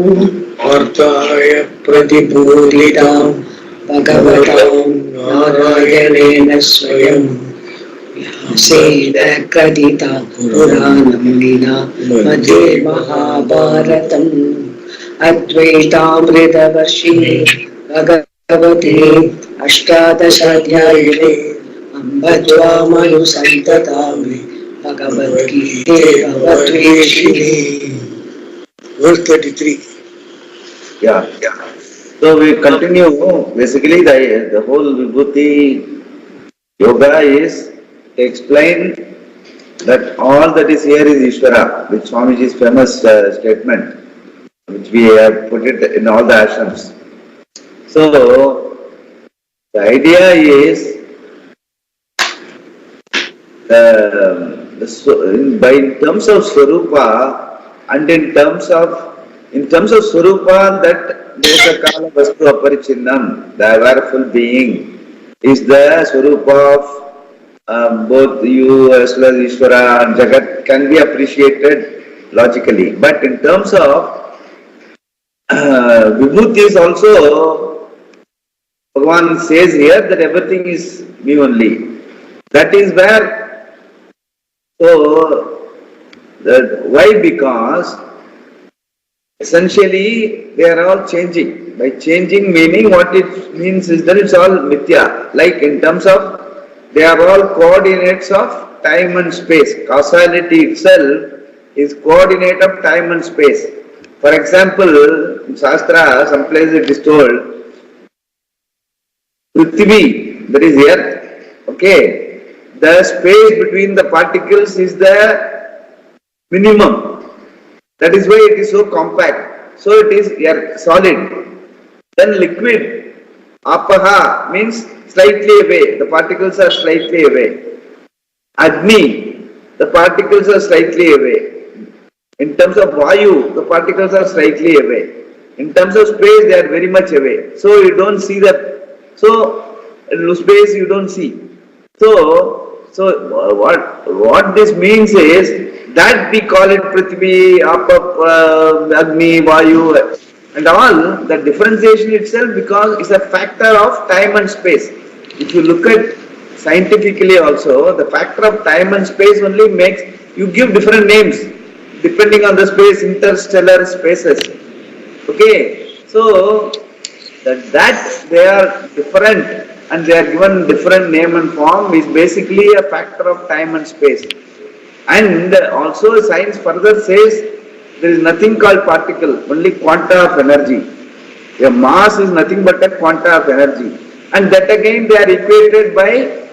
Arthaya Pratipuritam Bhagavatam Narayana Swayam Vyasena Kadita Puranamina Madhye Mahabharatam Advaitamritavarshine Bhagavate Ashtadashadhyayine Ambadvamayu Santatame Bhagavad Gita Bhagavatveshine. Verse 33. Yeah. So we continue. Basically, the whole Vibhuti Yoga is to explain that all that is here is Ishvara, which Swamiji's famous statement, which we have put it in all the ashrams. So, the idea is in terms of Swarupa and in terms of Swarupa, that Desa Kala Vastu Aparichinnam, the awareful being, is the Swarupa of both you as well as Ishvara and Jagat, can be appreciated logically. But in terms of Vibhuti is also, Bhagavan says here that everything is me only. That is where, why? Because essentially they are all changing. By changing meaning, what it means is that it's all mithya. Like in terms of, they are all coordinates of time and space. Causality itself is coordinate of time and space. For example, in Shastra, someplace it is told, Prithvi, that is earth, okay, the space between the particles is the minimum. That is why it is so compact. So it is solid. Then liquid, apaha, means slightly away. The particles are slightly away. Agni, the particles are slightly away. In terms of Vayu, the particles are slightly away. In terms of space, they are very much away. So you don't see that. So in space you don't see. So what this means is that we call it Prithvi, Agni, Vayu, and all. The differentiation itself, because it's a factor of time and space. If you look at scientifically also, the factor of time and space only makes you give different names depending on the space, interstellar spaces. Okay, so that they are different and they are given different name and form is basically a factor of time and space. And also science further says there is nothing called particle, only quanta of energy. A mass is nothing but a quanta of energy. And that again they are equated by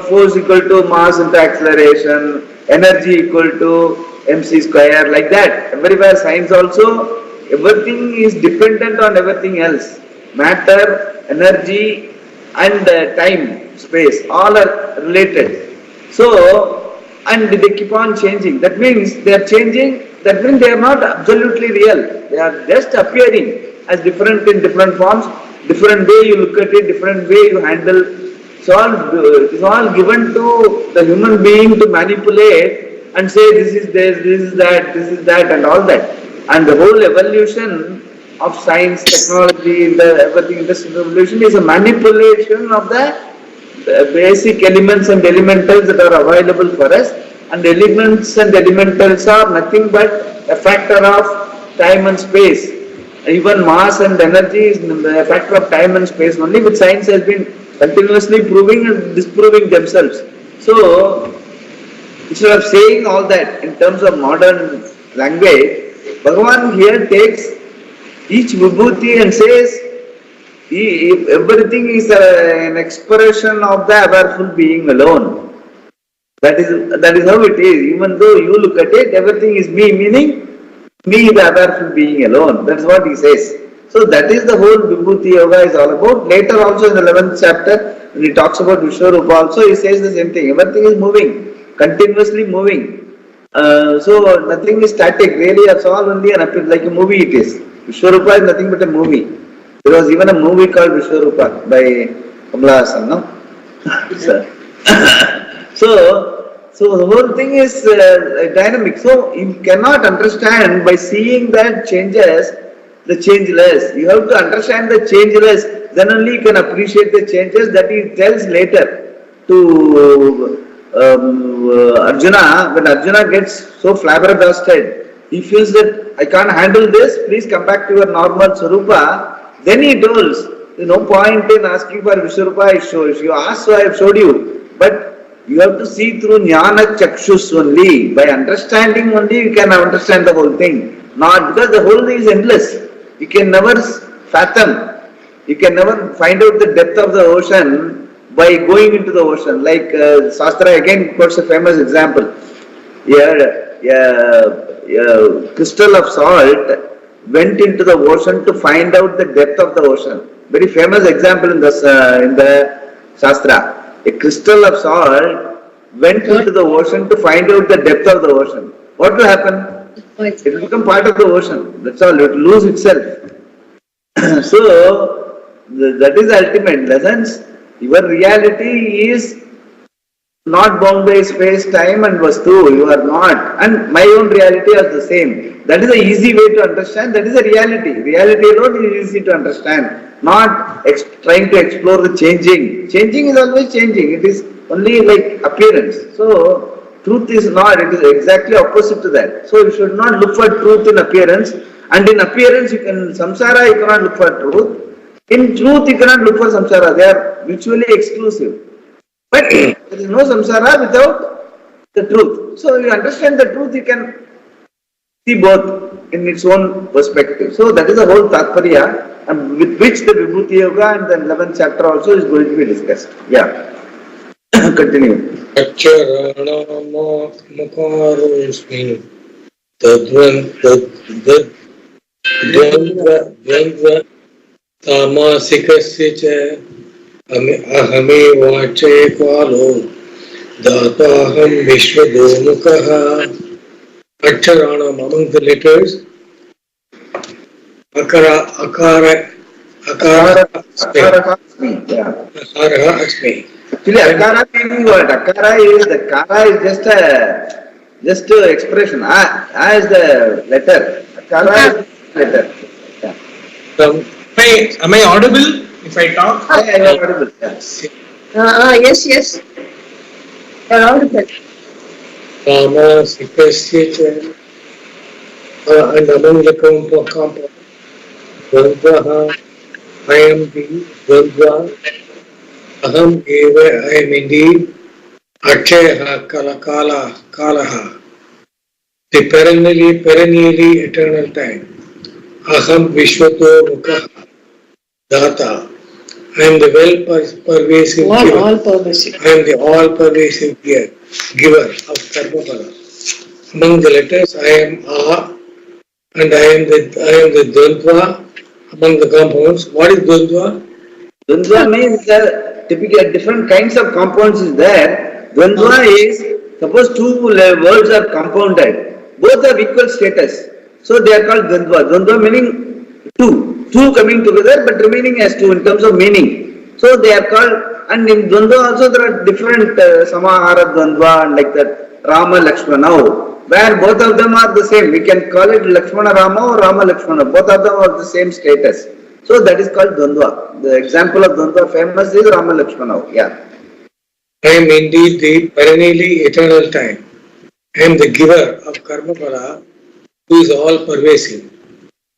force equal to mass into acceleration, energy equal to mc square, like that. Everywhere science also, everything is dependent on everything else. Matter, energy and time, space, all are related. So, and they keep on changing. That means they are changing, that means they are not absolutely real. They are just appearing as different in different forms, different way you look at it, different way you handle. It's all given to the human being to manipulate and say this is this is that, and all that. And the whole evolution of science, technology, everything in this evolution is a manipulation of the basic elements and elementals that are available for us. And elements and elementals are nothing but a factor of time and space. Even mass and energy is a factor of time and space only, which science has been continuously proving and disproving themselves. So, instead of saying all that in terms of modern language, Bhagavan here takes each vibhuti and says everything is an expression of the awareful being alone. That is how it is. Even though you look at it, everything is me, meaning me, the awareful being alone. That's what he says. So that is the whole Vibhuti Yoga is all about. Later also in the 11th chapter, when he talks about Vishwarupa also, he says the same thing. Everything is moving, continuously moving. So nothing is static. Really, it's all only like a movie it is. Vishwarupa is nothing but a movie. There was even a movie called Vishwarupa by Kamala Hassan, no? So the whole thing is dynamic. So you cannot understand by seeing that changes the changeless. You have to understand the changeless, then only you can appreciate the changes that he tells later to Arjuna. When Arjuna gets so flabbergasted, he feels that I can't handle this, please come back to your normal Swarupa. Then he tells, there's no point in asking for Vishwarupa, if you ask, so I have showed you. But you have to see through Jnana Chakshus only. By understanding only you can understand the whole thing. Not because the whole thing is endless. You can never fathom. You can never find out the depth of the ocean by going into the ocean. Like Shastra again quotes a famous example. Crystal of salt went into the ocean to find out the depth of the ocean. Very famous example in the Shastra. A crystal of salt went into the ocean to find out the depth of the ocean. What will happen? It will become part of the ocean. That's all. It will lose itself. So, that is the ultimate lessons. Your reality is not bound by space, time and vastu. You are not. And my own reality is the same. That is the easy way to understand. That is the reality. Reality alone is easy to understand. Not trying to explore the changing. Changing is always changing. It is only like appearance. So, truth is not. It is exactly opposite to that. So, you should not look for truth in appearance. And in appearance, in samsara, you cannot look for truth. In truth, you cannot look for samsara. They are mutually exclusive. But there is no samsara without the truth. So, you understand the truth, you can see both in its own perspective. So, that is the whole tatparya, and with which the Vibhuti Yoga and the 11th chapter also is going to be discussed. Yeah. Continue. तामासिकस्य च अहमे वाचे कालो दाताहम विश्वदोमुखः. Aksharanam, among the letters, Akara Asmi. Actually, Akara meaning what? Akara is the Kara is just a expression. A is the letter. Akara is the letter. Yeah. So, am I audible if I talk? I am audible. Yes. You are audible. Tamasika and among the compound, Dvandvaha, I am the Dvandva, Aham Eva, I am indeed, Akshayaha Kalaha, the perennially eternal time. Aham Vishwato Mukha Data. I am the pervasive giver. All-pervasive. I am the all-pervasive giver of karma. Among the letters, I am A, and I am the Dvandva. Among the compounds, what is Dvandva? Dvandva means typically different kinds of compounds is there. Dvandva is, suppose two words are compounded, both have equal status. So they are called Dvandva. Dvandva meaning two coming together but remaining as two in terms of meaning. So they are called, and in Dvandva also there are different Samahara Dvandva and like that Rama Lakshmana, where both of them are the same. We can call it Lakshmana Rama or Rama Lakshmana. Both of them are the same status. So that is called Dvandva. The example of Dvandva famous is Rama Lakshmana. Yeah. I am indeed the perennially eternal time. I am the giver of karma phala, who is all pervasive.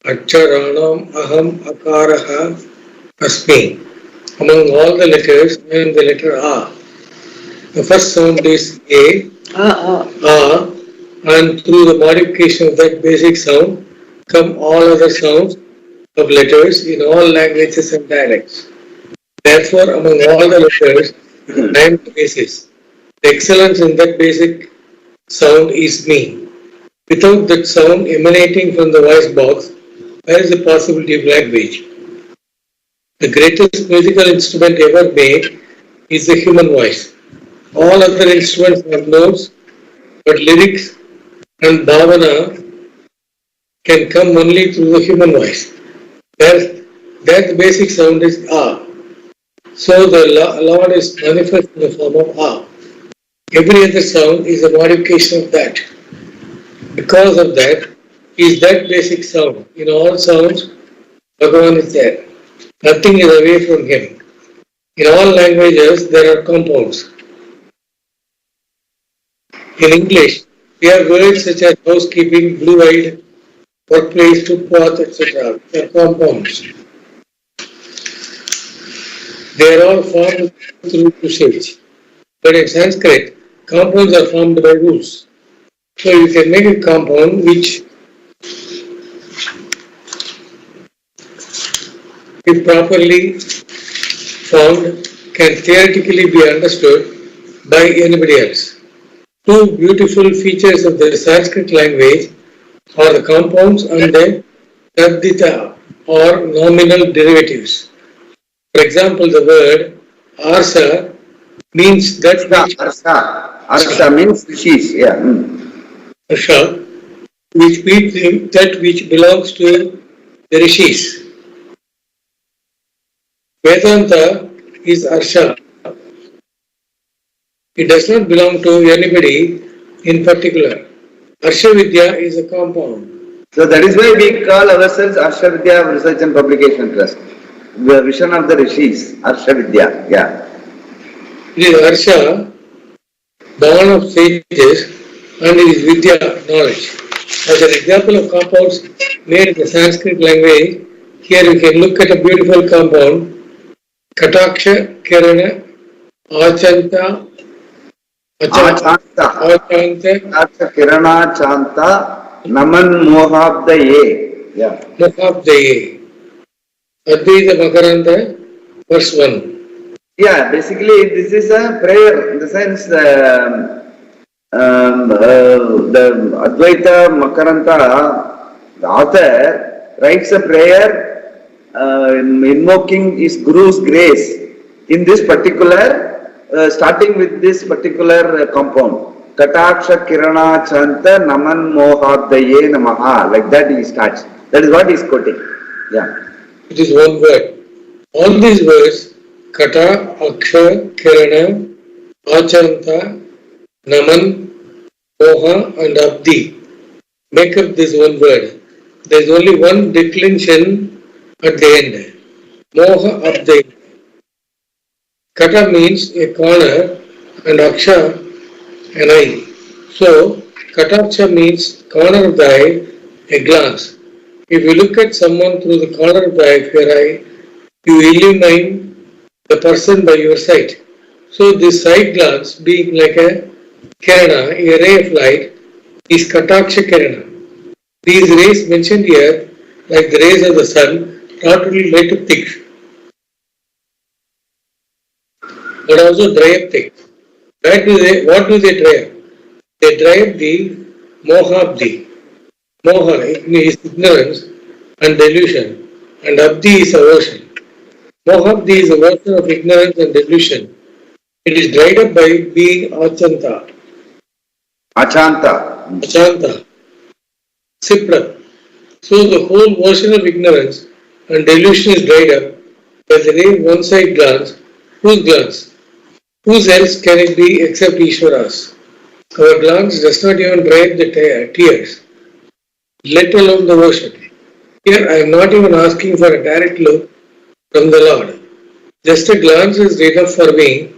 Aksharanam aham akaraha asmi. Among all the letters, I am the letter A. The first sound is A, and through the modification of that basic sound come all other sounds of letters in all languages and dialects. Therefore, among all the letters, I am the basis. The excellence in that basic sound is me. Without that sound emanating from the voice box, where is the possibility of language? The greatest musical instrument ever made is the human voice. All other instruments have notes, but lyrics and bhavana can come only through the human voice. There the basic sound is A. So the Lord is manifest in the form of A. Every other sound is a modification of that. Because of that, is that basic sound. In all sounds, Bhagavan is there. Nothing is away from him. In all languages, there are compounds. In English, we have words such as housekeeping, blue-eyed, workplace, footpath, etc. They are compounds. They are all formed through usage. But in Sanskrit, compounds are formed by rules. So you can make a compound which, if properly formed, can theoretically be understood by anybody else. Two beautiful features of the Sanskrit language are the compounds and the tadita or nominal derivatives. For example, the word arsa means that which Arsha means rishis, yeah. Arsha, which means that which belongs to the rishis. Vedanta is Arsha. It does not belong to anybody in particular. Arsha Vidya is a compound. So that is why we call ourselves Arsha Vidya Research and Publication Trust. The vision of the rishis, Arsha Vidya, yeah. It is Arsha, born of sages, and it is Vidya, knowledge. As an example of compounds made in the Sanskrit language, here you can look at a beautiful compound, Kataksha, Kirana, Achanta, Achanta, Kirana, Chanta, Naman Mohabdaye. Yeah. Mohabdaye. Advaita Makaranta, verse 1. Yeah, basically this is a prayer in the sense the Advaita Makaranta, the author writes a prayer invoking his Guru's grace in this particular, starting with this particular compound. Kataksha Kirana Chanta Naman Mohabdaye Namaha. Like that he starts. That is what he is quoting. Yeah. It is one word. All these words, Kata, Aksha, Kirana, Achanta, Naman, Moha and Abdi, make up this one word. There is only one declension at the end. Moha Abdi. Kata means a corner and Aksha an eye. So, Kataksha means corner of the eye, a glance. If you look at someone through the corner of the eye of your eye, you illumine the person by your sight. So this side glance being like a kirana, a ray of light, is Kataksha Kirana. These rays mentioned here, like the rays of the sun, not only light up things, but also dry up things. What do they dry up? They dry up the Mohabdi. Moha is ignorance and delusion, and Abdi is aversion. Mohabdi is a version of ignorance and delusion. It is dried up by being Achanta. Achanta. Sipra. So the whole version of ignorance and delusion is dried up by the ray one side glance. Whose glance? Whose else can it be except Ishvara's? Our glance does not even dry up the tears, let alone the worship. Here I am not even asking for a direct look from the Lord. Just a glance is enough for me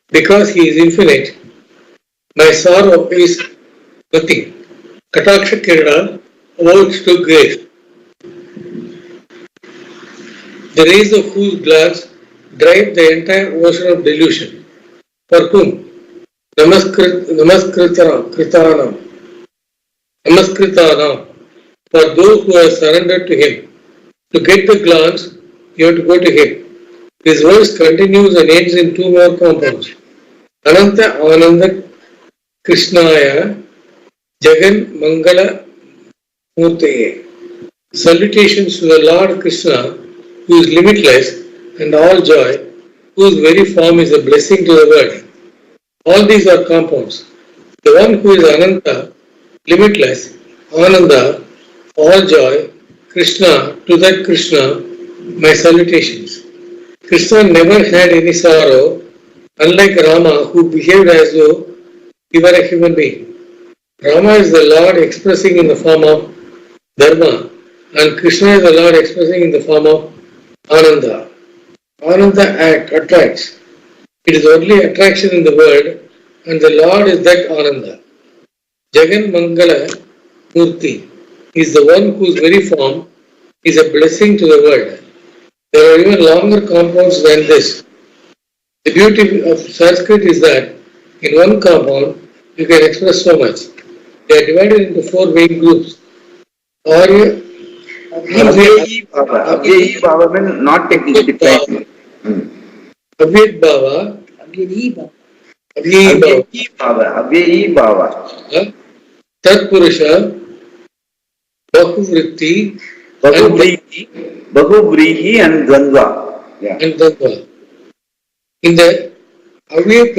because He is infinite. My sorrow is nothing. Kataksha Kirana amounts to grace. The rays of whose glance drive the entire ocean of delusion. For whom? Namaskritanam. For those who have surrendered to Him. To get the glance, you have to go to Him. This verse continues and ends in two more compounds. Ananta Ananda Krishnaya Jagan Mangala Murtaye. Salutations to the Lord Krishna, who is limitless and all joy, whose very form is a blessing to the world. All these are compounds. The one who is Ananta, limitless, Ananda, all joy, Krishna, to that Krishna, my salutations. Krishna never had any sorrow, unlike Rama, who behaved as though he were a human being. Rama is the Lord expressing in the form of Dharma, and Krishna is the Lord expressing in the form of Ananda. Ananda attracts. It is only attraction in the world, and the Lord is that Ananda. Jagan Mangala Murti is the one whose very form is a blessing to the world. There are even longer compounds than this. The beauty of Sanskrit is that in one compound you can express so much. They are divided into four main groups. Arya, Avyayi Bhava. Avyayi Bhava means not taking declining. Avyat Bhava, Abhyadi Bhava. Avyayi Bhava, Avyayi Bhava. Avyayi Bhava. Tat Purusha, Bahuvritti, Bahuvrihi and Dvandva. Yeah. and Dvandva. In the Avyayi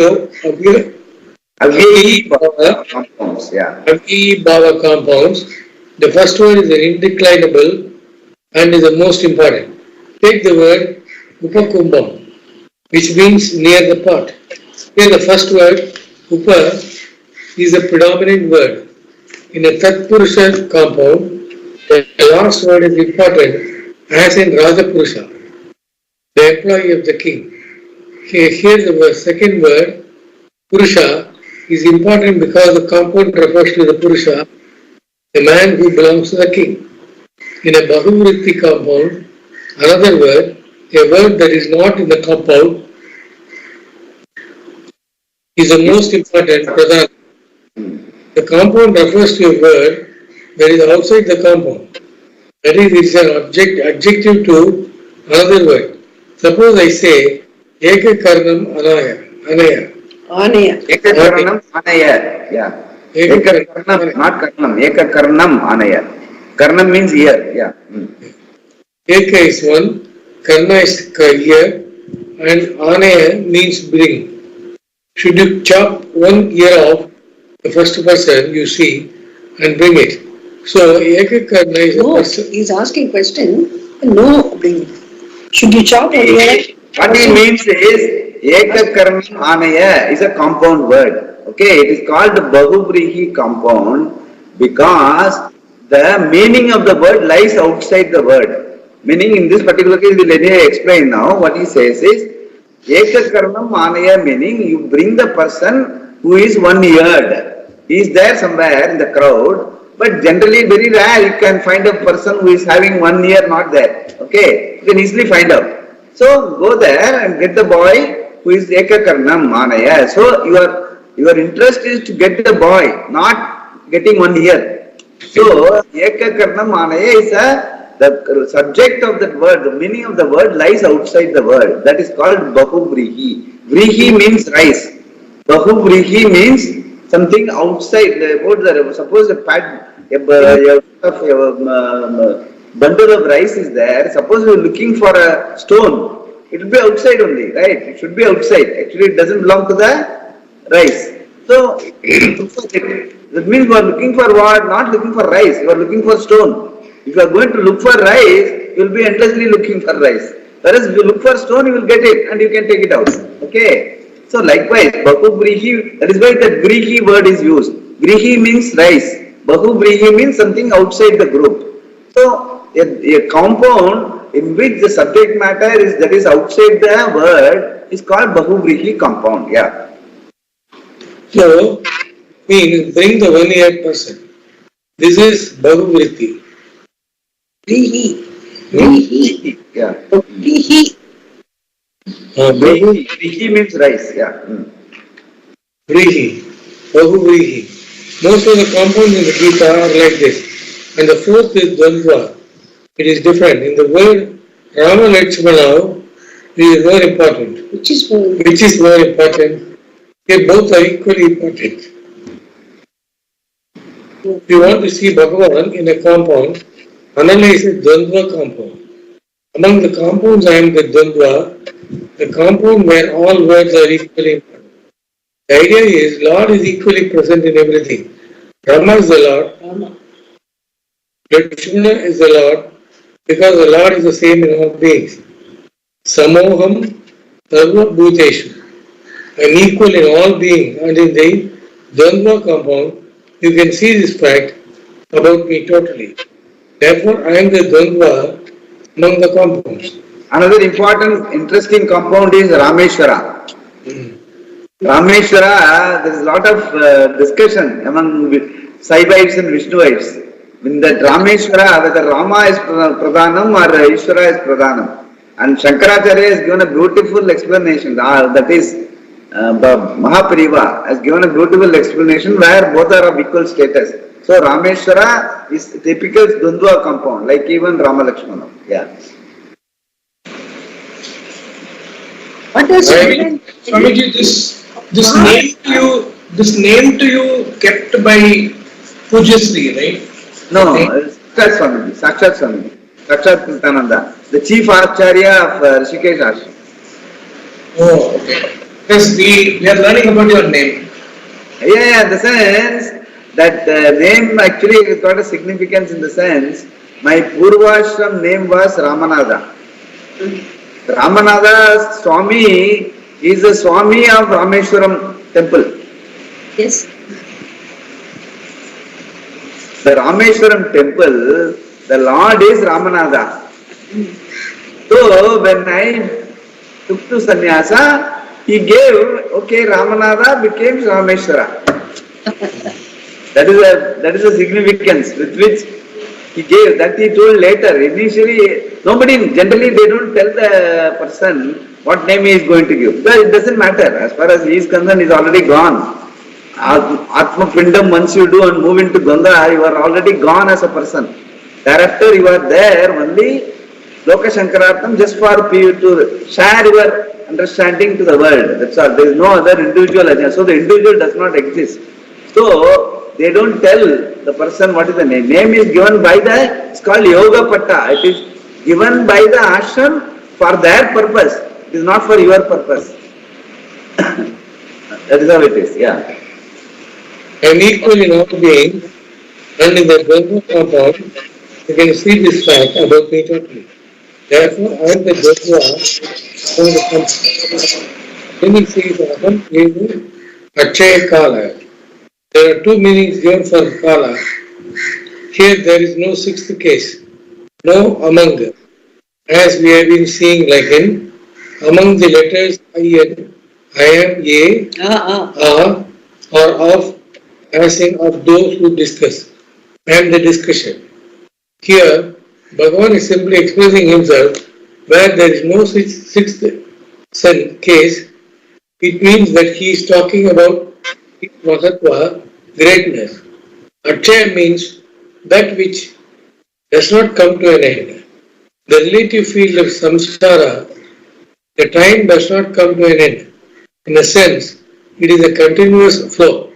Bhava compounds. Yeah. Avyayi Bhava compounds, the first word is an indeclinable and is the most important. Take the word Upakumbham, which means near the pot. Here the first word, Upa, is a predominant word. In a Tatpurusha compound, the last word is important, as in Rajapurusha, the employee of the king. Here the second word, Purusha, is important because the compound refers to the Purusha, the man who belongs to the king. In a Bahuvritti compound, another word, a word that is not in the compound, is the most important pradhan. The compound refers to a word that is outside the compound. That is, it is an adjective to another word. Suppose I say, Eka Karnam Anaya. Anaya. Eka Karnam Anaya. Yeah. Eka Karnam, not Karnam. Eka Karnam Anaya. Karnam means ear. Yeah. Eka is one, Karna is ear, and Anaya means bring. Should you chop one ear off the first person you see and bring it? So Eka Karna is a No, person. he's asking question. No, bring. Should you chop or What he means is Eka Karnam Anaya is a compound word. Okay, it is called Bahuvrihi compound because the meaning of the word lies outside the word. Meaning in this particular case, we'll anyway explain now. What he says is Eka Karnam Anaya meaning you bring the person who is one-eared. He is there somewhere in the crowd, but generally very rare you can find a person who is having one ear not there. Okay, you can easily find out. So go there and get the boy who is Eka Karnam Anaya. So your interest is to get the boy, not getting one ear. So Eka Karnam Anaya is the subject of that word, the meaning of the word lies outside the word. That is called Bahuvrihi. Vrihi means rice. Bahuvrihi means something outside. Suppose a bundle of rice is there. Suppose you are looking for a stone. It will be outside only, right? It should be outside. Actually, it doesn't belong to the rice. So, that means you are looking for what? Not looking for rice. You are looking for stone. If you are going to look for rice, you will be endlessly looking for rice. Whereas if you look for stone, you will get it and you can take it out. Okay. So likewise, Bahuvrihi, that is why that Grihi word is used. Grihi means rice. Bahuvrihi means something outside the group. So a compound in which the subject matter is that is outside the word is called Bahuvrihi compound. Yeah. So, means bring the one-eared person. This is Bahuvritti. Vrihi. Yeah. Vrihi. Vrihi means rice. Yeah. Vrihi. Bahuvrihi. Most of the compounds in the Gita are like this. And the fourth is Dvandva. It is different. In the word Rama Lakshmana, it is more important. Which is more. Which is more important? They both are equally important. If you want to see Bhagavan in a compound, analyze a Dvandva compound. Among the compounds I am the Dvandva, the compound where all words are equally important. The idea is Lord is equally present in everything. Rama is the Lord. Rama. Lakshmana is the Lord because the Lord is the same in all beings. Samoham Sarva Bhuteshu. I am equal in all beings, and in the Dvandva compound you can see this fact about me totally. Therefore, I am the Dvandva among the compounds. Another important, interesting compound is Rameshwara. Rameshwara, there is a lot of discussion among Saivites and Vishnuites. In that Rameshwara, whether Rama is Pradhanam or Ishvara is Pradhanam. And Shankaracharya has given a beautiful explanation, that is Mahapariva has given a beautiful explanation where both are of equal status. So Rameshwara is typical Dvandva compound, like even Rama Lakshmana. Yeah. What is Swamiji, this name to you kept by Pujyasri, right? No, Sakshat Swamiji, Sakshat Swamiji, Sakshat Kritananda, the chief Acharya of Rishikesh Ashram. Oh, okay. Because we are learning about your name. Yeah, the sense that name actually has got a significance in the sense, my Purvashram name was Ramanada. Ramanada Swami is the Swami of Rameshwaram temple. Yes. The Rameshwaram temple, the Lord is Ramanada. So when I took to sannyasa, he gave, okay, Ramanada became Rameshwara. That is a significance with which he gave, that he told later. Initially, generally they don't tell the person what name he is going to give. Well, it doesn't matter. As far as he is concerned, he is already gone. Atma Pindam, once you do and move into Ganga, you are already gone as a person. Thereafter, you are there only Loka Shankarartham just for you to share your understanding to the world. That's all. There is no other individual agenda. So the individual does not exist. So they don't tell the person what is the name. Name is given by it's called Yoga Patta. It is given by the ashram for their purpose. It is not for your purpose. That is how it is, yeah. I am equal in all beings, and in the Dvandva compound, you can see this fact about me totally. Therefore, I am the Dvandva among the compounds. Meaning says Aham Evu Akshaya Kala. There are two meanings given for Kala. Here there is no sixth case, no among. As we have been seeing, like in among the letters I am, ye, or of, as in of those who discuss, and the discussion. Here, Bhagavan is simply expressing himself where there is no sixth case. It means that he is talking about Mahatva, greatness. Akshaya means that which does not come to an end. The relative field of samsara, the time does not come to an end. In a sense, it is a continuous flow.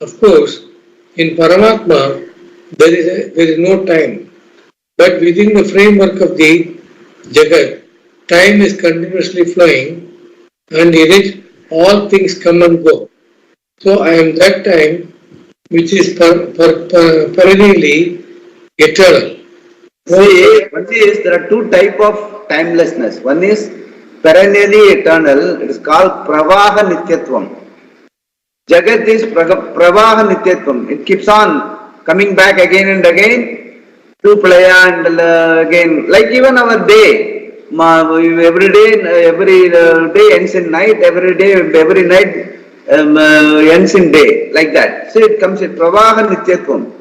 Of course, in Paramatma, there is no time. But within the framework of the Jagat, time is continuously flowing, and in it all things come and go. So I am that time which is perennially eternal. See, one is there are two types of timelessness. One is perennially eternal. It is called Pravaha Nityatvam. Jagat is Pravaha Nityatvam. It keeps on coming back again and again to playa and again. Like even our day, every day ends in night. Every night ends in day. Like that. So it comes in Pravaha Nityatvam,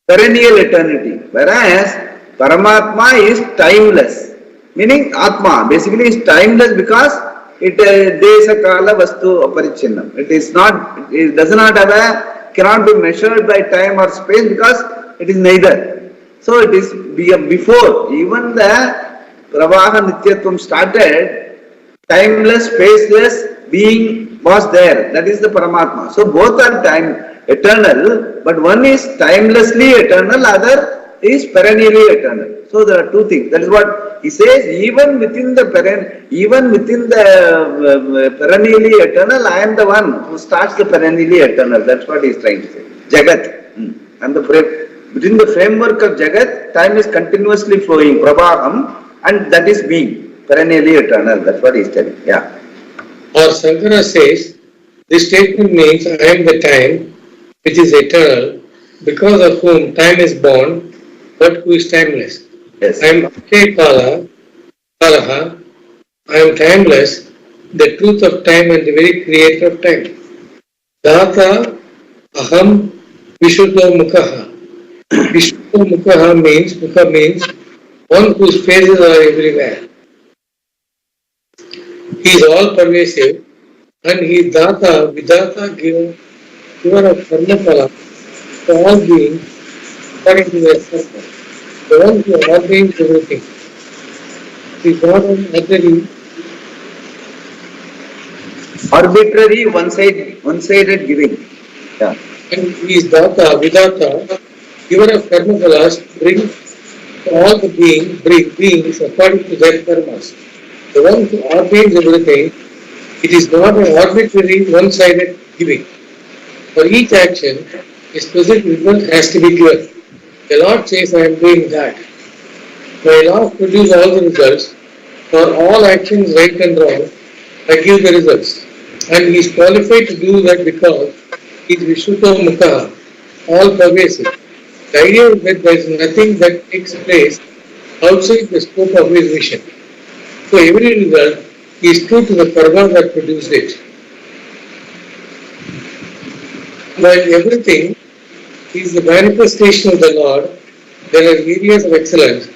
perennial eternity. Whereas Paramatma is timeless. Meaning Atma basically is timeless because it desa kala vastu aparichinnam. It does not have cannot be measured by time or space because it is neither. So it is before even the Pravaha Nityatvam started, timeless, spaceless being was there. That is the Paramatma. So both are eternal, but one is timelessly eternal, other is perennially eternal. So there are two things. That is what he says. Even within the perennially eternal, I am the one who starts the perennially eternal. That's what he is trying to say. Jagat. And within the framework of Jagat, time is continuously flowing, Prabhaham, and that is being perennially eternal. That's what he is telling. Yeah. Or Sankara says, this statement means I am the time which is eternal, because of whom time is born, but who is timeless. Yes. I am Akshay Kalaha, I am timeless, the truth of time and the very creator of time. Data Aham Vishuddha Mukhaha. Vishuddha Mukha means one whose faces are everywhere. He is all pervasive and he is Data, Vidata, giver of Karma Phala to all beings according to their karma. The one who ordains everything. He is not an Arbitrary, one-sided giving. Yeah. and he is Data, Vidata, giver of Karma Phalas, brings all the beings according to their karmas. The one who ordains everything, it is not an arbitrary, one-sided giving. For each action, a specific result has to be given. The Lord says, I am doing that. My laws produce all the results. For all actions, right and wrong, I give the results. And he is qualified to do that because he is Vishuddha Mukha, all pervasive. The idea is that there is nothing that takes place outside the scope of his vision. So every result is true to the karma that produced it. While everything is the manifestation of the Lord, there are areas of excellence.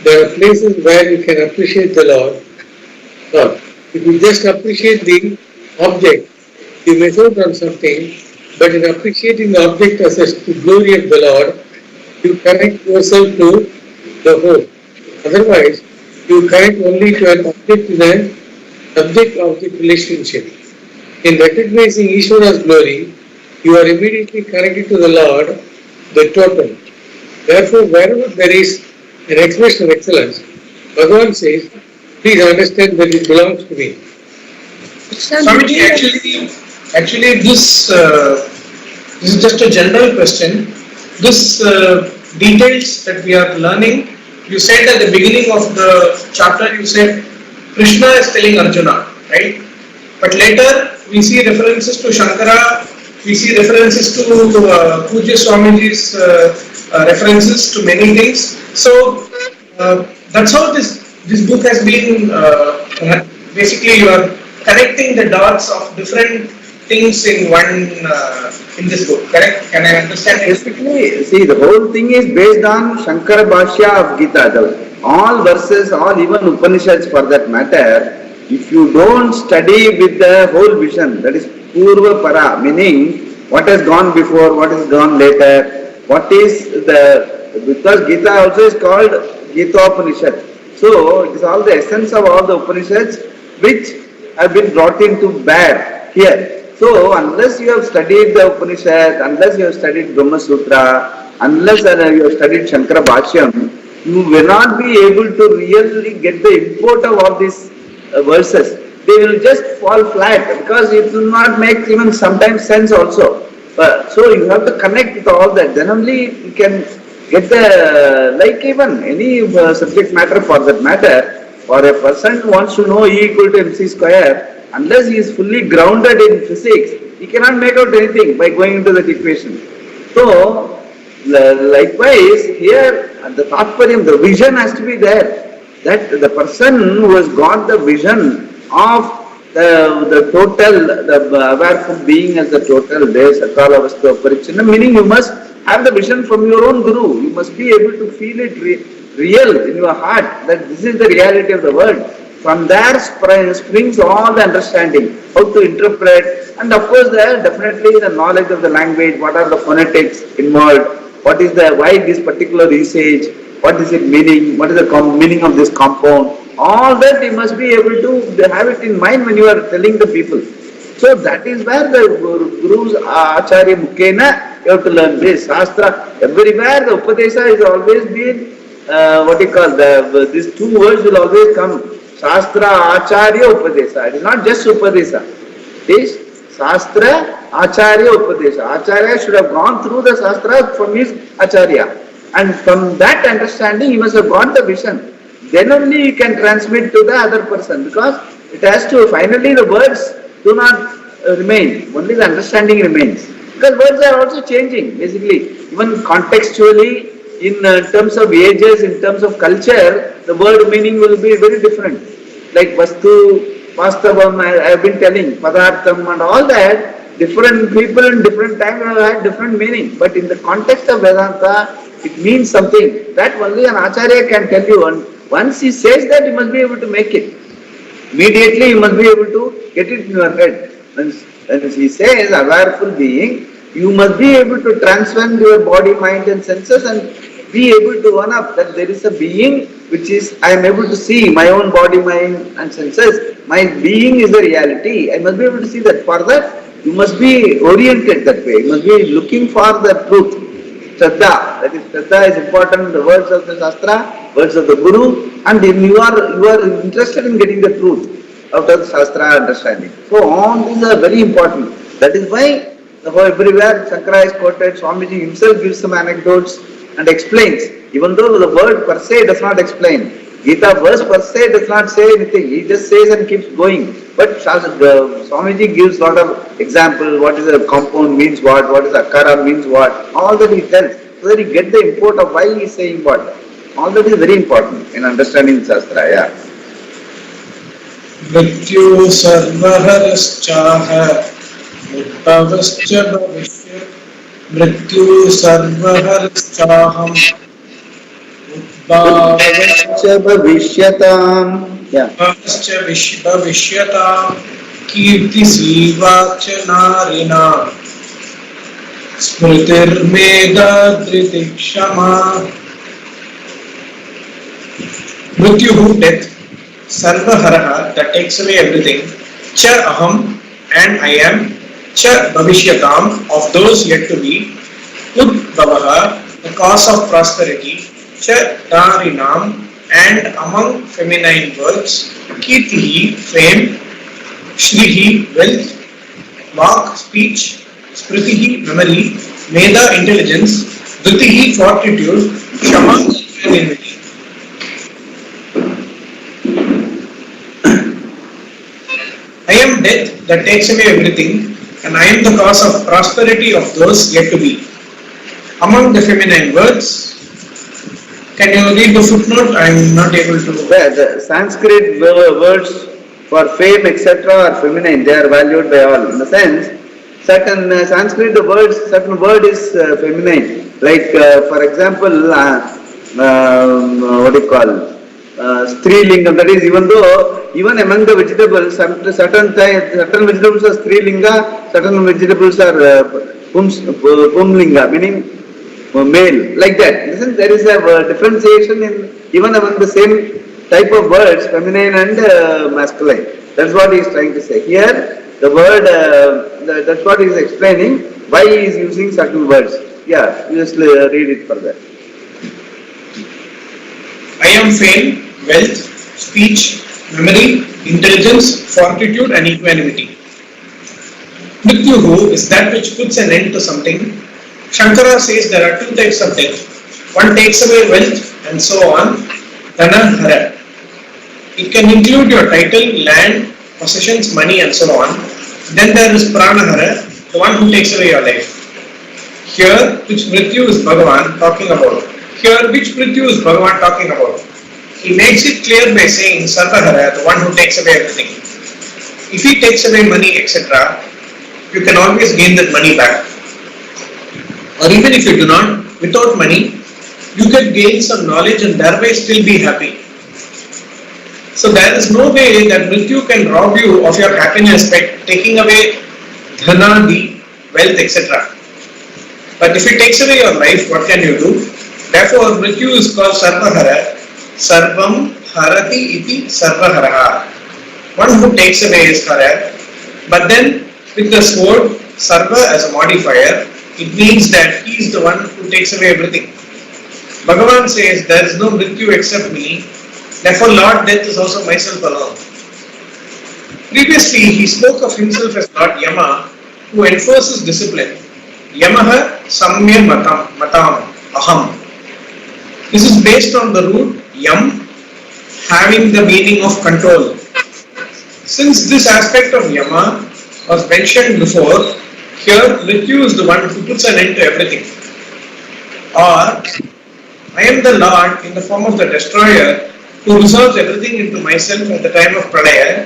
There are places where you can appreciate the Lord. If you just appreciate the object, you miss out on something, but in appreciating the object as the glory of the Lord, you connect yourself to the whole. Otherwise, you connect only to an object in an object-object relationship. In recognizing Ishvara's glory, you are immediately connected to the Lord, the total. Therefore, wherever there is an expression of excellence, Bhagavan says, please understand that it belongs to me. Swamiji, actually this is just a general question. This details that we are learning, you said at the beginning of the chapter, you said Krishna is telling Arjuna, right? But later we see references to Shankara, we see references to Pujya Swamiji's references to many things. So that's how this book has been, basically you are connecting the dots of different things in one, in this book, correct? Can I understand it? Basically, see, the whole thing is based on Shankara Bhashya of Gita. All verses, all even Upanishads for that matter, if you don't study with the whole vision, that is Purva Para, meaning what has gone before, what has gone later, what is the, because Gita also is called Gita Upanishad. So, it is all the essence of all the Upanishads which have been brought into bear here. So, unless you have studied the Upanishad, unless you have studied Brahma Sutra, unless you have studied Shankara Bhashyam, you will not be able to really get the import of all these verses. They will just fall flat because it will not make even sometimes sense also. So, you have to connect with all that. Then only you can get the, like even any subject matter for that matter, for a person who wants to know E equal to MC square, unless he is fully grounded in physics, he cannot make out anything by going into that equation. So, likewise, here the Tatparyam, the vision has to be there. That the person who has got the vision of the total, the aware from being as the total, Sakala Vastu Aparichana, meaning you must have the vision from your own Guru. You must be able to feel it real in your heart, that this is the reality of the world. From there springs all the understanding, how to interpret, and of course there definitely the knowledge of the language, what are the phonetics involved, what is the, why this particular usage, what is it meaning, what is the meaning of this compound, all that you must be able to have it in mind when you are telling the people. So that is where the Guru's Acharya Mukhena, you have to learn this. Shastra, everywhere the Upadesha is always been, these two words will always come. Shastra, Acharya, Upadesha. It is not just Upadesha. It is Shastra, Acharya, Upadesha. Acharya should have gone through the Shastra from his Acharya. And from that understanding, he must have got the vision. Then only you can transmit to the other person, because it has to, finally the words do not remain, only the understanding remains. Because words are also changing, basically. Even contextually, in terms of ages, in terms of culture, the word meaning will be very different. Like Vastu, Vastavam, I have been telling, Padartham and all that, different people in different times have had different meaning. But in the context of Vedanta, it means something. That only an Acharya can tell you. And once he says that, you must be able to make it. Immediately you must be able to get it in your head. When he says awareful being, you must be able to transcend your body, mind and senses and be able to one up that there is a being which is, I am able to see my own body, mind and senses. My being is the reality. I must be able to see that. For that, you must be oriented that way. You must be looking for the truth. Shraddha, that is, Shraddha is important, the words of the Shastra, words of the Guru, and then you are interested in getting the truth out of the Shastra understanding. So all these are very important. That is why everywhere Shankara is quoted, Swamiji himself gives some anecdotes and explains, even though the word per se does not explain. Gita verse per se does not say anything, he just says and keeps going. But Swamiji gives lot of examples, what is a compound means what is akara means what, all that he tells, so that you get the import of why he is saying what. All that is very important in understanding Shastra, yeah. Mrityu sarvaharaschaha uttavascha bhavishya Mrityu sarvaharaschaham Uttavascha bhavishyatam, yeah. Bhavishyatam kirti sivacha narina Smritir meda dhritikshama Mrityuhu, death, sarvaharaha, that takes away everything, cha aham, and I am, cha bhavishyatam, of those yet to be, udbhavaha, the cause of prosperity, cha dharinam, and among feminine words, kirtihi, fame, shrihi, wealth, vak, speech, spritihi, memory, meda, intelligence, dhritihi, fortitude, shama, equanimity. I am death that takes away everything, and I am the cause of prosperity of those yet to be. Among the feminine words, can you read the footnote? I am not able to. The Sanskrit words for fame, etc. are feminine, they are valued by all. In the sense, certain Sanskrit certain word is feminine. Like for example, what do you call? Strilingam, that is, even among the vegetables, certain vegetables are Strilinga, certain vegetables are Pumlinga, meaning male, like that. Listen, there is a differentiation even among the same type of words, feminine and masculine. That's what he is trying to say. Here, the word, that's what he is explaining, why he is using certain words. Yeah, you just read it further. I am fame, wealth, speech, memory, intelligence, fortitude and equanimity. Mrityuhu is that which puts an end to something. Shankara says there are two types of death. One takes away wealth and so on. Dhana hara. It can include your title, land, possessions, money and so on. Then there is prana hara, the one who takes away your life. Here, which Mrityu is Bhagavan talking about. Here, which Mrityu is Bhagavan talking about? He makes it clear by saying Sarvahara, the one who takes away everything. If he takes away money, etc., you can always gain that money back. Or even if you do not, without money, you can gain some knowledge and thereby still be happy. So there is no way that Mrityu can rob you of your happiness by taking away dhana, the wealth, etc. But if it takes away your life, what can you do? Therefore, Mrityu is called Sarvahara. Sarvam harati iti sarvaharaha. One who takes away is hara. But then with the sword, sarva as a modifier, it means that he is the one who takes away everything. Bhagavan says there is no Mrityu except me. Therefore Lord Death is also myself alone. Previously he spoke of himself as Lord Yama, who enforces discipline. Yamaha samya matam aham. This is based on the root yam, having the meaning of control. Since this aspect of yama was mentioned before, here Mrityu is the one who puts an end to everything. Or I am the Lord in the form of the destroyer who resolves everything into myself at the time of Pralaya.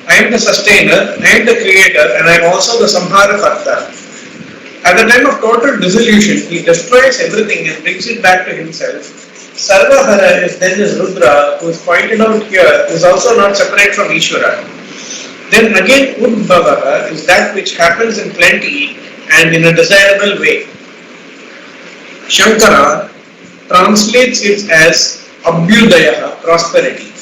I am the sustainer, I am the creator, and I am also the Samhara Karta. At the time of total dissolution, he destroys everything and brings it back to himself. Sarvahara is then his Rudra, who is pointed out here, is also not separate from Ishvara. Then again, Udbhavaha is that which happens in plenty and in a desirable way. Shankara translates it as Abhyudaya, prosperity.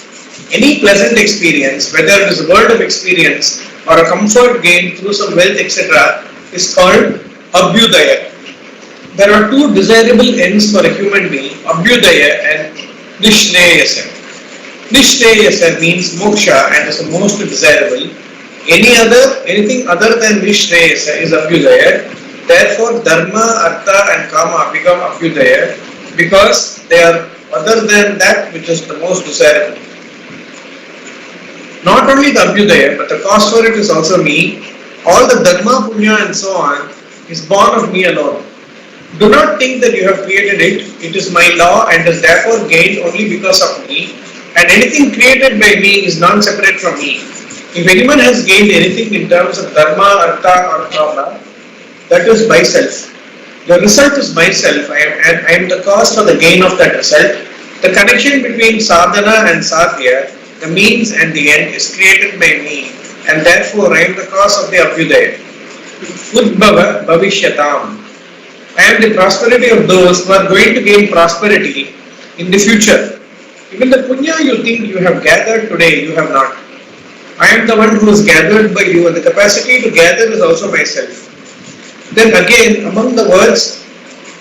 Any pleasant experience, whether it is a world of experience or a comfort gained through some wealth, etc., is called Abhyudaya. There are two desirable ends for a human being, Abhyudaya and Nishreyasa. Nishreyasa means moksha and is the most desirable. Anything other than Nishreyasa is Abhyudaya. Therefore, Dharma, Artha and Kama become Abhyudaya because they are other than that which is the most desirable. Not only the Abhyudaya, but the cause for it is also me. All the Dharma, Punya and so on is born of me alone. Do not think that you have created it. It is my law and is therefore gained only because of me. And anything created by me is non-separate from me. If anyone has gained anything in terms of Dharma, Artha or Kama, that is myself. The result is myself. I am the cause for the gain of that result. The connection between sadhana and sadhya, the means and the end, is created by me, and therefore I am the cause of the Abhyudaya. Udbhava Bhavishyatam. I am the prosperity of those who are going to gain prosperity in the future. Even the punya you think you have gathered today, you have not. I am the one who is gathered by you, and the capacity to gather is also myself. Then again, among the words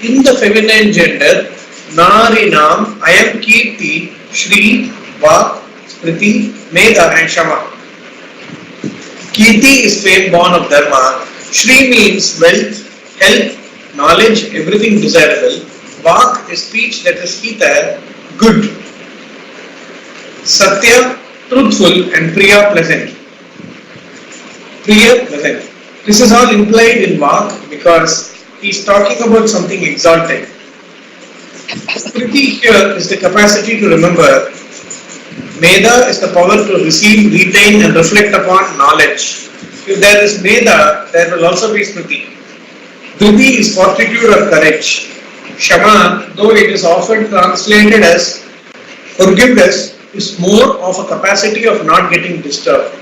in the feminine gender, Narinam, I am Kirti, Shri, Vak, Smriti, Medha and Shama. Kirti is fame born of Dharma. Shri means wealth, health, knowledge, everything desirable. Vak is speech, that is Hita, good. Satya, truthful, and Priya, pleasant. Priya, pleasant. This is all implied in Vak because he is talking about something exalted. Smriti here is the capacity to remember. Medha is the power to receive, retain and reflect upon knowledge. If there is Medha, there will also be Smriti. Dhriti is fortitude or courage. Shama, though it is often translated as forgiveness, is more of a capacity of not getting disturbed.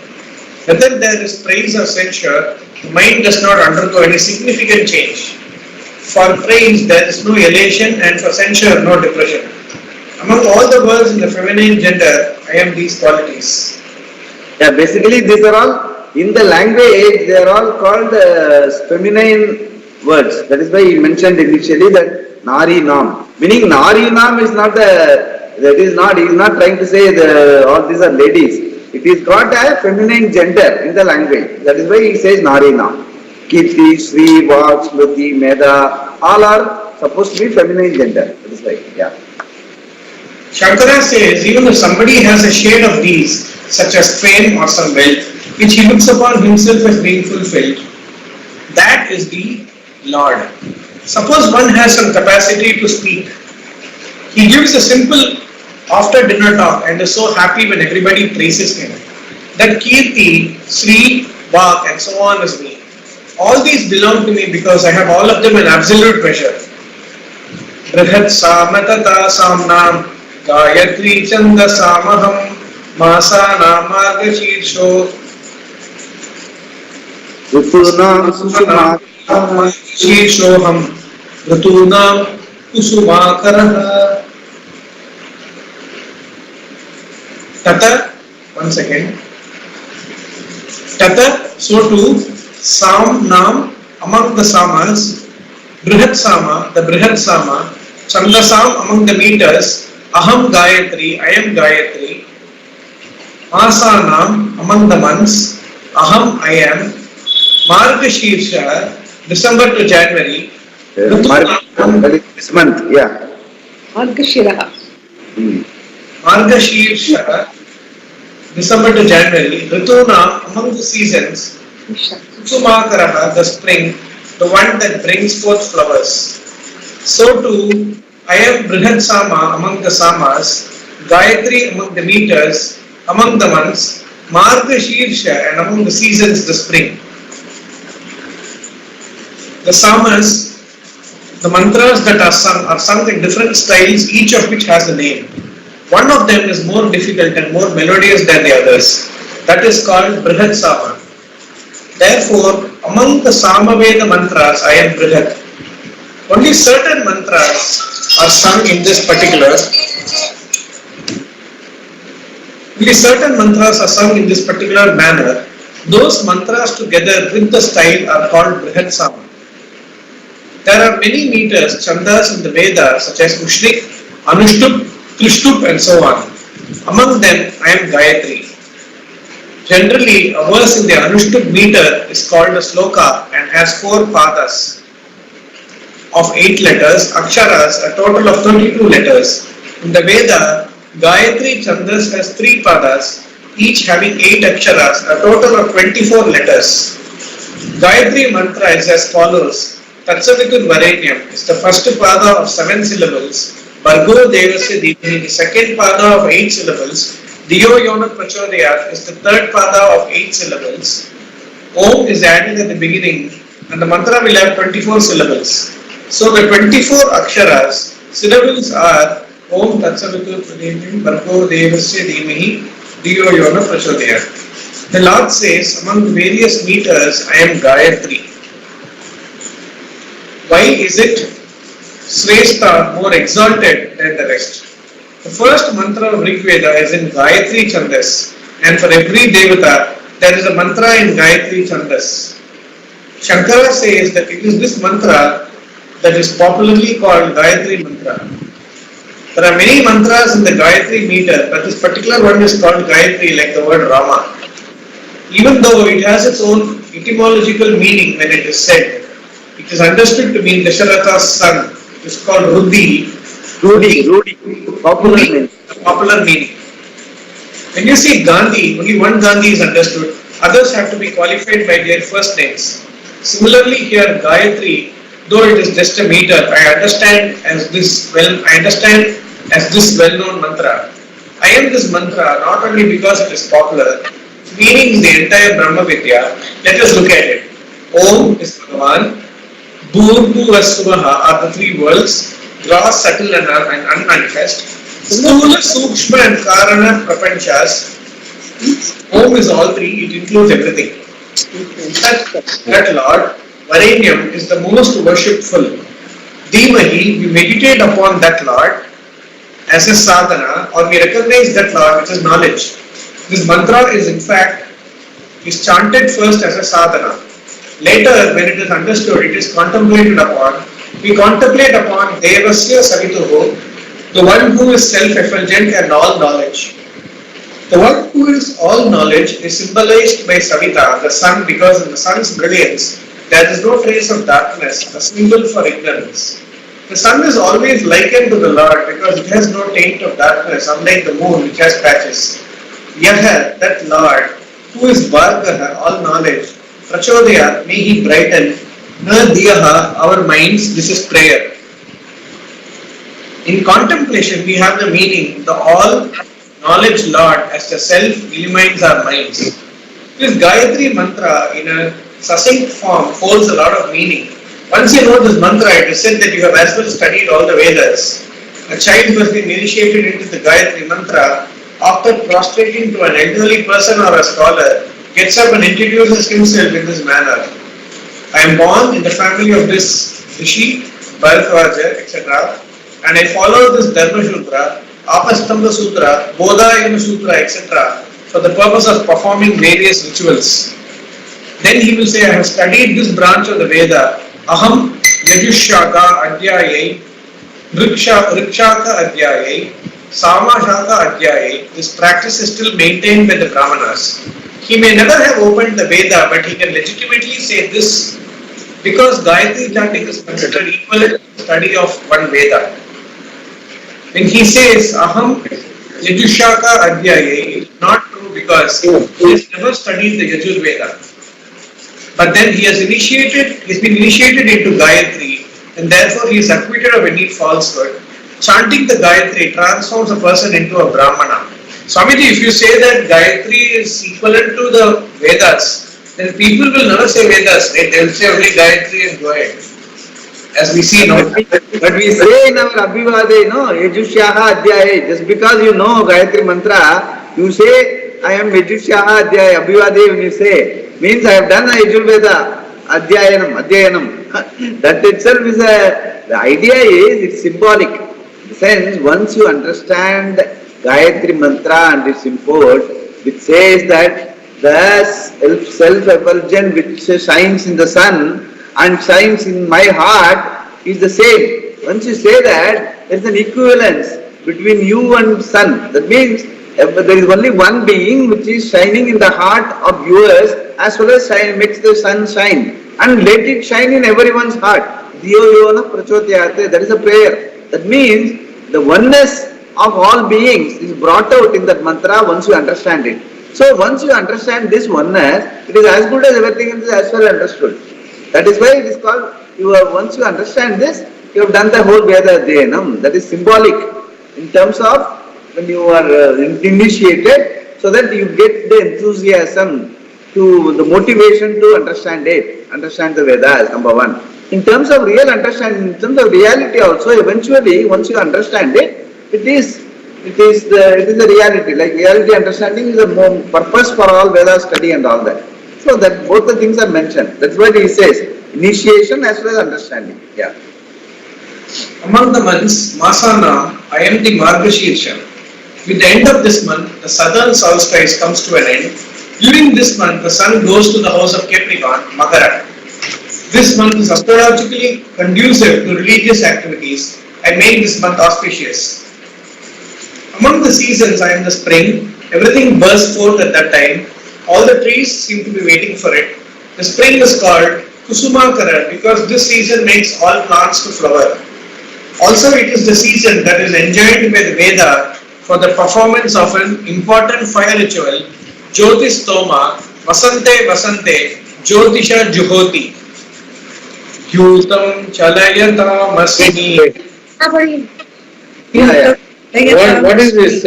Whether there is praise or censure, the mind does not undergo any significant change. For praise, there is no elation, and for censure, no depression. Among all the words in the feminine gender, I am these qualities. Yeah, basically these are all, in the language, they are all called feminine words. That is why he mentioned initially that Nari Nam. Meaning Nari Nam is not he is not trying to say all these are ladies. It is got a feminine gender in the language. That is why he says Nari Nam. Kirti, Sri, Vak, Smriti, Medha, all are supposed to be feminine gender. That is right, yeah. Shankara says, even if somebody has a shade of these, such as fame or some wealth, which he looks upon himself as being fulfilled, that is the Lord. Suppose one has some capacity to speak. He gives a simple after dinner talk and is so happy when everybody praises him. That Kirti, Sri, Vak and so on is me. All these belong to me because I have all of them in absolute measure. Brihat Samatata Samnam Gayatri Chanda Samaham Masa Namarga Shirsho Rutunam Susuma Shirshoham Rutunam Kusumakaraha Tata, one second. Tata, so too, Sam Nam, among the Samas, Brihat Sama, the Brihat Sama, Chandasam, among the meters, Aham Gayatri, I am Gayatri, Masanam, among the months, Aham, I am, Margashirsha, December to January, this month, yeah. Margashiraha. Margashirsha, December to January, Rituna, among the seasons, Kusumakaraha, the spring, the one that brings forth flowers. So too, I am Brihad Sama among the Samas, Gayatri among the meters, among the months, Marga Shirsha and among the seasons the spring. The Samas, the mantras that are sung in different styles, each of which has a name. One of them is more difficult and more melodious than the others. That is called Brihad Sama. Therefore, among the Samaveda mantras, I am Brihad. Only certain mantras are sung in this particular manner. Those mantras together with the style are called Brihad Sama. There are many meters, chandas in the Vedas such as Ushnik, Anushtup, Trishtup and so on. Among them, I am Gayatri. Generally, a verse in the Anushtup meter is called a sloka and has 4 padas of 8 letters, aksharas, a total of 32 letters. In the Veda, Gayatri Chandas has 3 padas, each having 8 aksharas, a total of 24 letters. Gayatri mantra is as follows. Tatsavitur Varenyam is the first pada of 7 syllables. Bhargo Devasya Dhimahi, the second pada of 8 syllables. Diyo Yona Prachodayat is the third pada of 8 syllables. Om is added at the beginning and the mantra will have 24 syllables. So the 24 aksharas, syllables are Om Tatsavitur Varenyam, Bhargo Devasya Dhimahi, Diyo Yona Prachodayat. The Lord says, among the various meters, I am Gayatri. Why is it Shrestha more exalted than the rest? The first mantra of Rig Veda is in Gayatri Chandas, and for every Devata there is a mantra in Gayatri Chandas. Shankara says that it is this mantra that is popularly called Gayatri Mantra. There are many mantras in the Gayatri meter, but this particular one is called Gayatri, like the word Rama. Even though it has its own etymological meaning when it is said, it is understood to mean Dasharatha's son. It is called Rudi. Popular meaning. When you see Gandhi, only one Gandhi is understood. Others have to be qualified by their first names. Similarly here, Gayatri, though it is just a meter, I understand as this well-known mantra. I am this mantra not only because it is popular, meaning the entire Brahma Vidya. Let us look at it. Om is Bhagavan. Bhur-Bhuva-Suvaha are the 3 worlds, gross, subtle and unmanifest. Sthula, Sukshma and Karana Prapanchas. Om is all 3, it includes everything. That Lord, Varenyam, is the most worshipful. Dhimahi, we meditate upon that Lord as a sadhana, or we recognize that Lord which is knowledge. This mantra is in fact chanted first as a sadhana. Later, when it is understood, it is contemplated upon. We contemplate upon Devasya Savituho, the one who is self-effulgent and all knowledge. The one who is all knowledge is symbolized by Savita, the sun, because in the sun's brilliance, there is no trace of darkness, a symbol for ignorance. The sun is always likened to the Lord because it has no taint of darkness, unlike the moon which has patches. Yaha, that Lord, who is Vargaha, all knowledge, Prachodaya, may he brighten, Na Diyaha, our minds, this is prayer. In contemplation, we have the meaning, the all knowledge Lord as the self illumines our minds. This Gayatri mantra in a succinct form holds a lot of meaning. Once you know this mantra, it is said that you have as well studied all the Vedas. A child who has been initiated into the Gayatri mantra, after prostrating to an elderly person or a scholar, gets up and introduces himself in this manner. I am born in the family of this Rishi, Bharadwaja, etc. and I follow this Dharma Sutra, Apastamba Sutra, Bodhayana Sutra, etc. for the purpose of performing various rituals. Then he will say, I have studied this branch of the Veda, Aham Yajushaka Adhyayai, Rikshaka Adhyayai, Samashaka Adhyayai. This practice is still maintained by the Brahmanas. He may never have opened the Veda, but he can legitimately say this because Gayatri chanting is considered equivalent to the study of one Veda. When he says Aham Yajushaka Adhyayai, it is not true because he has never studied the Yajur Veda. But then he has been initiated into Gayatri, and therefore he is acquitted of any falsehood. chanting the Gayatri transforms a person into a Brahmana. Swamiji, if you say that Gayatri is equivalent to the Vedas, then people will never say Vedas, right? They will say only Gayatri and go ahead. As we see now. But we say in our Abhivade, Yajushyaha Adhyaye, just because you know Gayatri Mantra, you say, I am Yajushyaha Adhyaye, Abhivade when you say, means I have done a Yajurveda, Adhyayanam. That itself is the idea is, it's symbolic. In the sense, once you understand Gayatri Mantra and its import, which says that the self-effulgence which shines in the sun and shines in my heart is the same. Once you say that, there is an equivalence between you and sun. That means there is only one being which is shining in the heart of yours as well as makes the sun shine. And let it shine in everyone's heart. Diyo yona prachotyate. That is a prayer. That means the oneness of all beings is brought out in that mantra once you understand it. So once you understand this oneness, it is as good as everything else is as well understood. That is why it is called, once you understand this, you have done the whole Veda Adhyayanam. That is symbolic in terms of when you are initiated, so that you get the enthusiasm, to the motivation to understand it, understand the Vedas, number one. In terms of real understanding, in terms of reality also, eventually, once you understand it, it is the reality. Like reality understanding is the purpose for all Veda study and all that. So that both the things are mentioned. That's why he says initiation as well as understanding. Yeah. Among the months, Masana, I am the Margashirsha. With the end of this month, the southern solstice comes to an end. During this month, the sun goes to the house of Capricorn, Makara. This month is astrologically conducive to religious activities and make this month auspicious. Among the seasons, I am the spring. Everything bursts forth at that time. All the trees seem to be waiting for it. The spring is called Kusumakara because this season makes all plants to flower. Also, it is the season that is enjoined by the Veda for the performance of an important fire ritual, Jyotistoma, Vasante Vasante, Jyotisha Juhoti. Yutam Chalayata Masini. What is this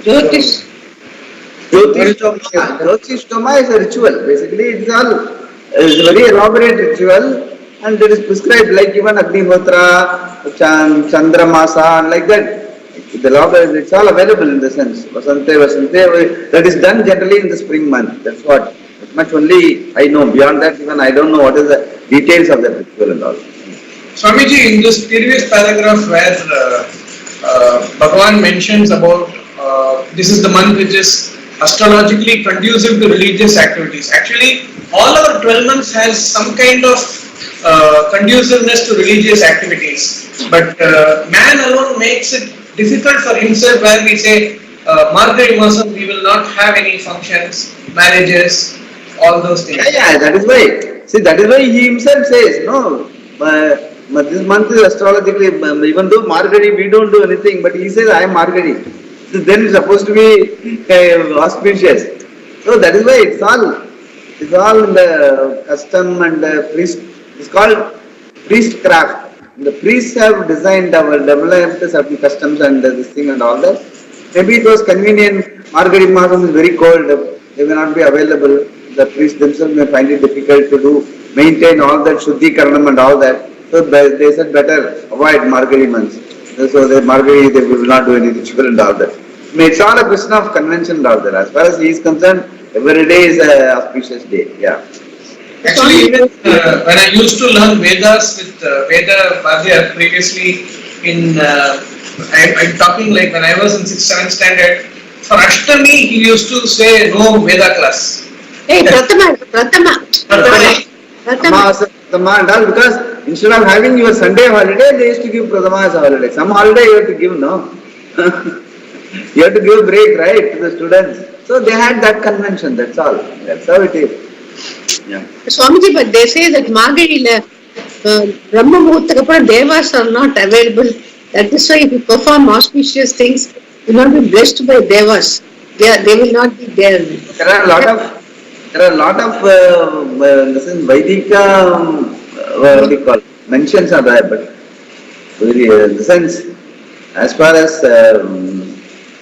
Jyotish? Jyotishtoma is a ritual. Basically, it is a very elaborate ritual, and it is prescribed like even Agnihotra, Chandramasa, and like that. It's all available in the sense. Vasante, that is done generally in the spring month. That's what. That much only I know. Beyond that, even I don't know what is the details of that ritual and all. Swamiji, in this previous paragraph where Bhagavan mentions about this is the month which is astrologically conducive to religious activities. Actually, all our 12 months has some kind of conduciveness to religious activities. But man alone makes it difficult for himself where we say, Margari Masam, we will not have any functions, marriages, all those things. Yeah, that is why. See, that is why he himself says, no, this month is astrologically, even though Margari, we don't do anything, but he says, I am Margari. So then it's supposed to be auspicious. So that is why it's all in the custom and priest. It's called priestcraft. The priests have designed developed certain customs and this thing and all that. Maybe it was convenient. Margari Masam is very cold. They may not be available. The priests themselves may find it difficult to maintain all that Shuddhi Karanam and all that. So they said better avoid Margari months. So they will not do any ritual and all that. It's all a question of convention and all that. As far as he is concerned, every day is an auspicious day. Yeah. Actually, even when I used to learn Vedas with Veda Bhadyar previously I'm talking like when I was in 6th, 7th standard, for Ashtami he used to say no Veda class. Hey, Pratama and all, because instead of having your Sunday holiday, they used to give Pratama as a holiday. Some holiday you have to give, no? You have to give a break, right, to the students. So they had that convention, that's all. That's how it is. Yeah. Swamiji, but they say that Margarila, Brahma Muhurta Devas are not available. That is why if you perform auspicious things, you will not be blessed by Devas. They will not be there. There are a lot of Vedika, what do you call, mentions are there, but In the sense, as far as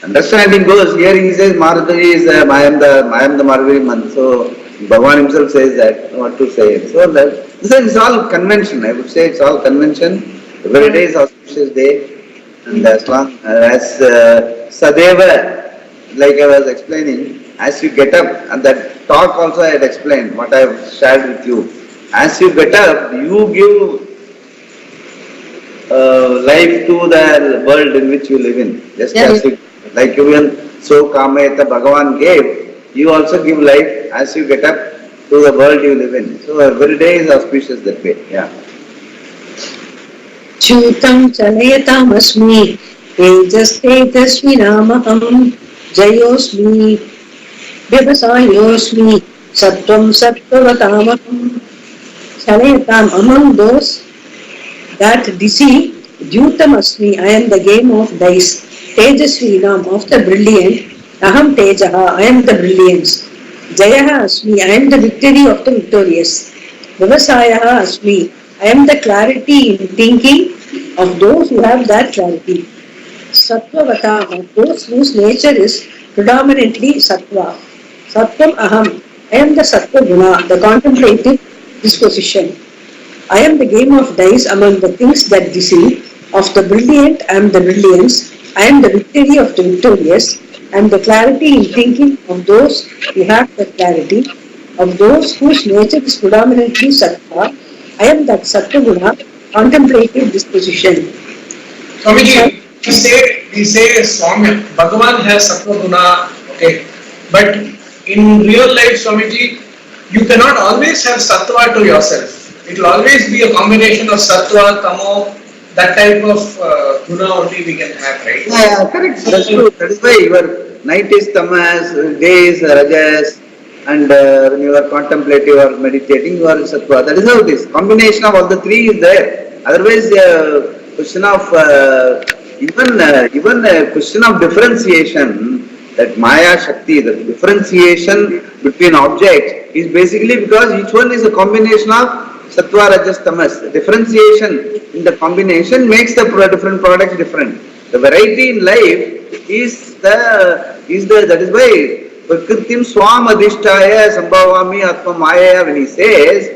understanding goes, here he says Marudari is I am the Marudari man. So Bhagavan himself says that, what to say. So that, it's all convention. I would say it's all convention. Every day is auspicious day. And as long as Sadeva, like I was explaining, as you get up, and that talk also I had explained, what I have shared with you. As you get up, you give life to the world in which you live in. Just as you, like even so Kameta Bhagavan gave, you also give life as you get up to the world you live in. So every day is auspicious that way. Yeah. Chutam chalayatam asmi tejasvinamaham jayosmi vyavasayosmi sattvam sattvatamaham. Chalayatam, among those that deceive, Jutam asmi, I am the game of dice. Tejasvinam, of the brilliant. Aham tejaha, I am the brilliance. Jayaha asmi, I am the victory of the victorious. Vyavasayaha asmi, I am the clarity in thinking of those who have that clarity. Sattvavatama, those whose nature is predominantly sattva. Sattvam aham, I am the sattva guna, the contemplative disposition. I am the game of dice among the things that deceive. Of the brilliant, I am the brilliance. I am the victory of the victorious. I am the clarity in thinking of those who have that clarity. Of those whose nature is predominantly sattva, I am that sattva guna, contemplative disposition. Swamiji, we say Swami, Bhagavan has sattva guna, okay, but in real life, Swamiji, you cannot always have sattva to yourself. It will always be a combination of sattva, tamo, that type of guna only we can have, right? Yeah, correct. That's true. That is why your night is tamas, day is rajas, and when you are contemplative or meditating, you are sattva. That is how it is. Combination of all the three is there. Otherwise, question of even a question of differentiation, that Maya Shakti, the differentiation between objects is basically because each one is a combination of Sattva, Rajas, Tamas. The differentiation in the combination makes the different products different. The variety in life is that is why Prakritim Swam Adhishtaya Sambhavami Atma Maya, when he says,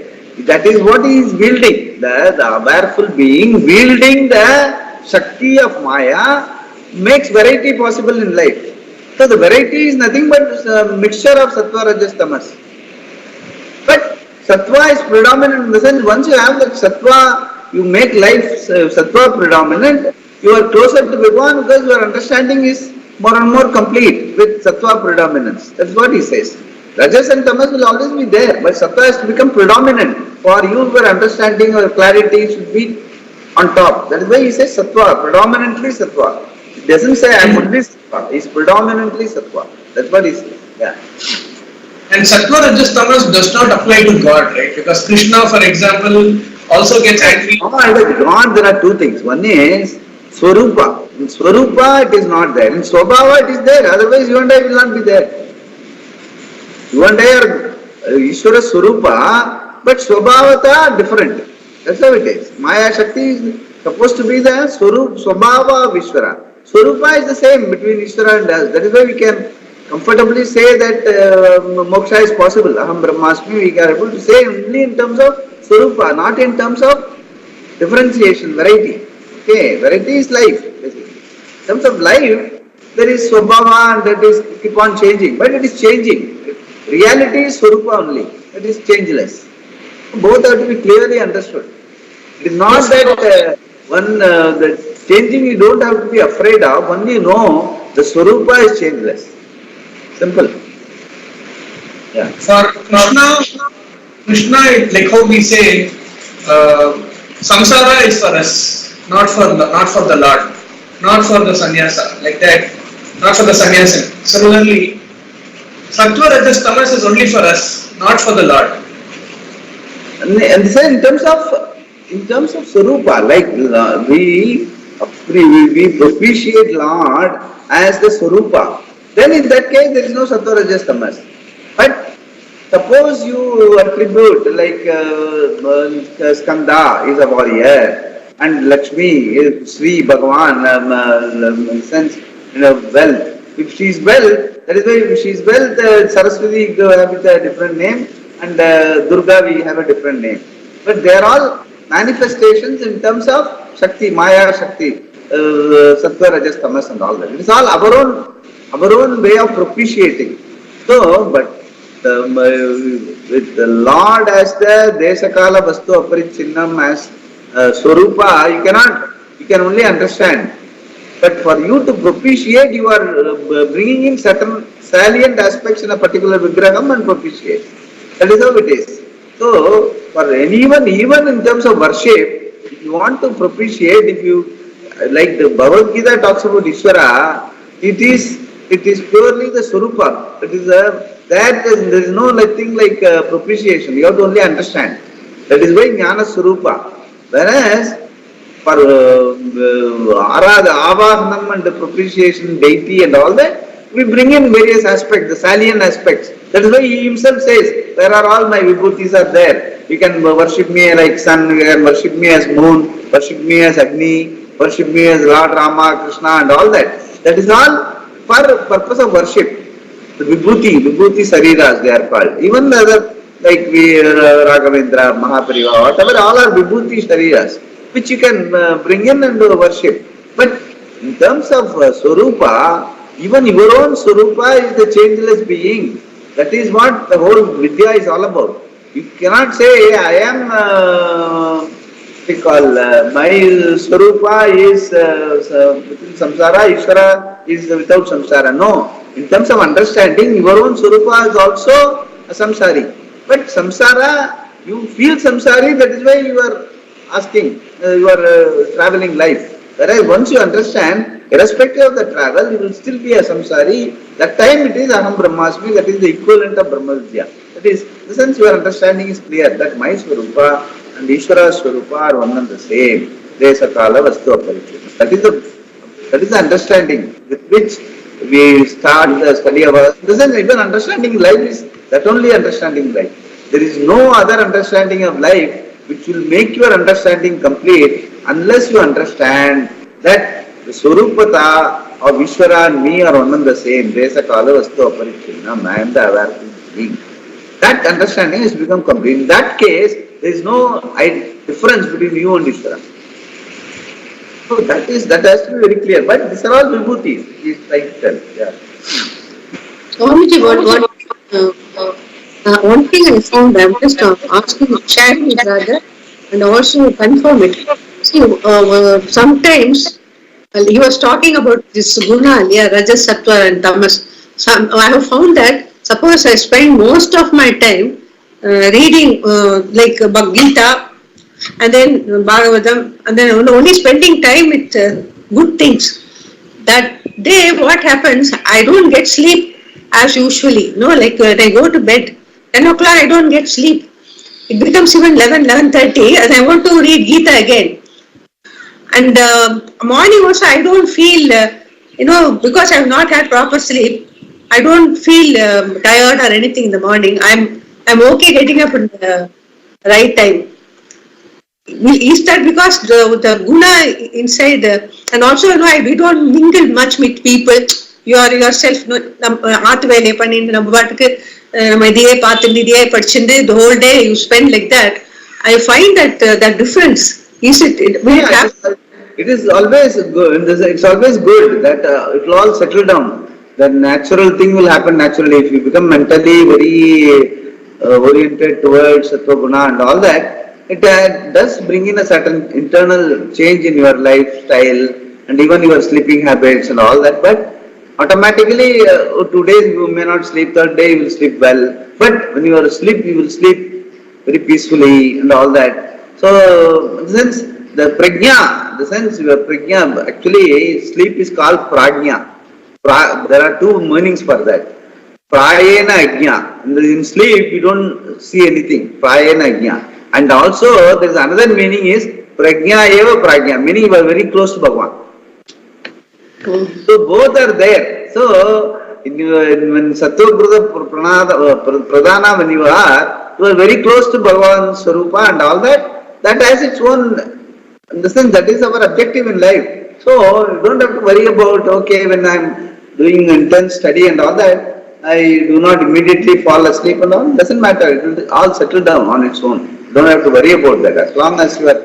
that is what he is wielding. The awareful being wielding the Shakti of Maya makes variety possible in life. So the variety is nothing but a mixture of Sattva, Rajas, Tamas. But Sattva is predominant in the sense, once you have that Sattva, you make life Sattva predominant, you are closer to Bhagavan because your understanding is more and more complete with Sattva predominance. That's what he says. Rajas and Tamas will always be there, but Sattva has to become predominant. For you, your understanding or clarity should be on top. That is why he says Sattva, predominantly Sattva. It doesn't say I am only Sattva, he is predominantly Sattva. That's what he says. Yeah. And Sattva Rajas Tamas does not apply to God, right? Because Krishna, for example, also gets angry. God, there are two things. One is Swarupa. In Swarupa it is not there. In Swabhava it is there. Otherwise you and I will not be there. You and I are Ishvara Swarupa, but Swabhavata are different. That's how it is. Maya Shakti is supposed to be the Swabhava of Ishvara. Swarupa is the same between Ishvara and us. That is why we can comfortably say that moksha is possible. Aham Brahmasmi, we are able to say only in terms of Swarupa, not in terms of differentiation, variety. Okay, variety is life, basically. In terms of life, there is Swabhava and that is keep on changing, but it is changing. Reality is Swarupa only, it is changeless. Both have to be clearly understood. It is not that the changing you don't have to be afraid of, only know the Swarupa is changeless. Simple. Yeah. For Krishna, like how we say, samsara is for us, not for the Lord, not for the sannyasa, like that, not for the sannyasin. Similarly, Sattva Rajas Tamas is only for us, not for the Lord. And this is in terms of Swarupa, like we appreciate Lord as the Swarupa. Then in that case there is no Sattva Rajas Tamas. But suppose you attribute like Skanda is a warrior, and Lakshmi, Sri Bhagavan, sense, wealth. If she is well, that is why if she is well, Saraswati have a different name, and Durga we have a different name. But they are all manifestations in terms of Shakti, Maya Shakti, Sattva, Rajas, Tamas and all that. It is all our own way of propitiating. So, but with the Lord as the Desakala Vastu Aparichinnam as Swarupa, you can only understand. But for you to propitiate, you are bringing in certain salient aspects in a particular Vigraham and propitiate. That is how it is. So, for anyone, even in terms of worship, if you want to propitiate, if you, like the Bhagavad Gita talks about Ishvara, it is purely the Swarupa. It is there is no thing like propitiation. You have to only understand. That is why Jnana Swarupa. Whereas, for Avahanam and the propitiation, deity and all that, we bring in various aspects, the salient aspects. That is why he himself says, where are all my vibhutis are there. You can worship me like sun, you can worship me as moon, worship me as Agni, worship me as Lord Rama, Krishna and all that. That is all for purpose of worship. The vibhuti sariras they are called. Even the other, like we, Raghavendra, Mahapariva, whatever, all are vibhuti sariras, which you can bring in and worship. But in terms of Swarupa, even your own Swarupa is the changeless being. That is what the whole Vidya is all about. You cannot say, I am, my Swarupa is within samsara, Ishvara is without samsara. No. In terms of understanding, your own Swarupa is also a samsari. But samsara, you feel samsari, that is why you are asking, you are traveling life. Whereas once you understand, irrespective of the travel, you will still be a samsari. That time it is Aham Brahmasmi, that is the equivalent of Brahma Vidya. That is, in the sense your understanding is clear, that my Swarupa and Ishvara's Swarupa are one and the same. Desakala Vastu Aparichinnam. That is the understanding with which we start the study of our, in the sense even understanding life is that only understanding life. There is no other understanding of life which will make your understanding complete unless you understand that the Swarupata of Ishvara and me are one and the same. Desakala Vastu Aparichinnam. I am the aware being. That understanding has become complete. In that case, there is no difference between you and Ishvara. So that has to be very clear. But these are all vibhutis. He is trying to tell. Yeah. Swamiji, one thing I found, I'm just asking, sharing it rather, and also confirm it. See, sometimes he was talking about this guna, Rajas, Sattva and Tamas. I have found that suppose I spend most of my time reading like Bhagavad Gita and then Bhagavatam and then only spending time with good things. That day what happens, I don't get sleep as usually. Like when I go to bed, 10 o'clock I don't get sleep. It becomes even 11:30 and I want to read Gita again. And morning also I don't feel, because I have not had proper sleep, I don't feel tired or anything in the morning. I'm okay getting up in the right time. Is that because the guna inside, and also we don't mingle much with people. You are yourself, the whole day you spend like that. I find that difference. Is it? It is always good. It's always good that it will all settle down. The natural thing will happen naturally. If you become mentally very oriented towards Sattva Guna and all that, it does bring in a certain internal change in your lifestyle and even your sleeping habits and all that. But automatically, 2 days you may not sleep, third day you will sleep well. But when you are asleep, you will sleep very peacefully and all that. So, in the sense, the prajna, actually sleep is called prajna. There are two meanings for that. Prayena ajna. In sleep, you don't see anything. Prayena ajna. And also, there is another meaning is prajna eva prajna, meaning you are very close to Bhagavan. So both are there. So when Sattva Pradhana, when you are very close to Bhagavan's Swarupa and all that, that has its own In the sense that is our objective in life. So you don't have to worry about, okay, when I'm doing intense study and all that, I do not immediately fall asleep and all. Doesn't matter. It will all settle down on its own. You don't have to worry about that. As long as your